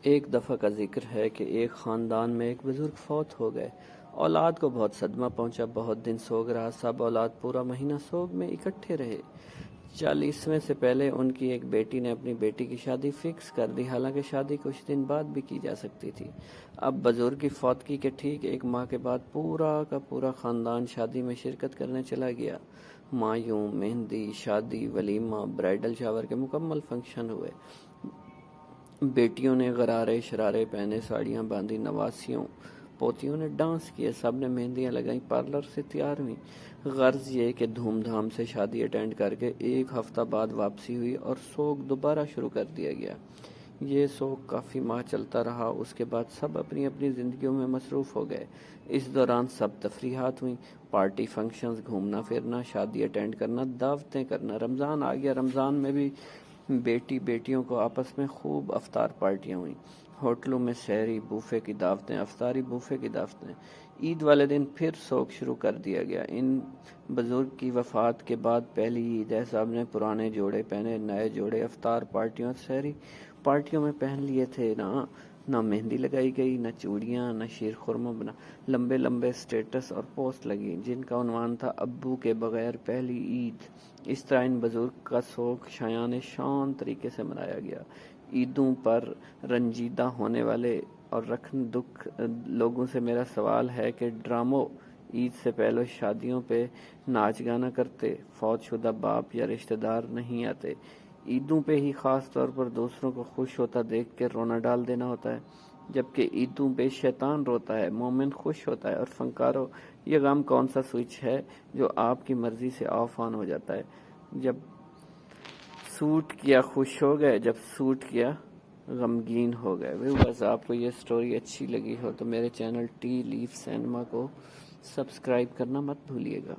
ایک دفعہ کا ذکر ہے کہ ایک خاندان میں ایک بزرگ فوت ہو گئے۔ اولاد کو بہت صدمہ پہنچا، بہت دن سوگ رہا، سب اولاد پورا مہینہ سوگ میں اکٹھے رہے۔ 40ویں سے پہلے ان کی ایک بیٹی نے اپنی بیٹی کی شادی فکس کر دی، حالانکہ شادی کچھ دن بعد بھی کی جا سکتی تھی۔ اب بزرگ کی فوتگی کے ٹھیک 1 ماہ کے بعد پورا کا پورا خاندان شادی میں شرکت کرنے چلا گیا۔ مایوں، مہندی، شادی، ولیمہ، برائیڈل شاور کے مکمل فنکشن ہوئے۔ بیٹیوں نے غرارے شرارے پہنے، ساڑیاں باندھی، نواسیوں پوتیوں نے ڈانس کیے، سب نے مہندیاں لگائیں، پارلر سے تیار ہوئیں۔ غرض یہ کہ دھوم دھام سے شادی اٹینڈ کر کے 1 ہفتہ بعد واپسی ہوئی اور سوگ دوبارہ شروع کر دیا گیا۔ یہ سوگ کافی ماہ چلتا رہا، اس کے بعد سب اپنی اپنی زندگیوں میں مصروف ہو گئے۔ اس دوران سب تفریحات ہوئیں، پارٹی، فنکشنز، گھومنا پھرنا، شادی اٹینڈ کرنا، دعوتیں کرنا۔ رمضان آ گیا، رمضان میں بھی بیٹیوں کو آپس میں خوب افطار پارٹیاں ہوئیں، ہوٹلوں میں سحری بوفے کی دعوتیں، افطاری بوفے کی دعوتیں۔ عید والے دن پھر سوگ شروع کر دیا گیا۔ ان بزرگ کی وفات کے بعد پہلی عید ہے، سب نے پرانے جوڑے پہنے، نئے جوڑے افطار پارٹیوں اور سحری پارٹیوں میں پہن لیے تھے۔ نہ مہندی لگائی گئی، نہ چوڑیاں، نہ شیر خورما بنا۔ لمبے لمبے سٹیٹس اور پوسٹ لگی جن کا عنوان تھا ابو کے بغیر پہلی عید۔ اس طرح ان بزرگ کا سوگ شایان شان طریقے سے منایا گیا۔ عیدوں پر رنجیدہ ہونے والے اور رکھن دکھ لوگوں سے میرا سوال ہے کہ ڈراموں عید سے پہلے شادیوں پہ ناچ گانا کرتے، فوت شدہ باپ یا رشتہ دار نہیں آتے۔ عیدوں پہ ہی خاص طور پر دوسروں کو خوش ہوتا دیکھ کے رونا ڈال دینا ہوتا ہے، جبکہ عیدوں پہ شیطان روتا ہے، مومن خوش ہوتا ہے۔ اور فنکاروں، یہ غم کون سا سوئچ ہے جو آپ کی مرضی سے آف آن ہو جاتا ہے؟ جب سوٹ کیا خوش ہو گئے، جب سوٹ کیا غمگین ہو گئے۔ بس آپ کو یہ سٹوری اچھی لگی ہو تو میرے چینل ٹی لیف سینما کو سبسکرائب کرنا مت بھولیے گا۔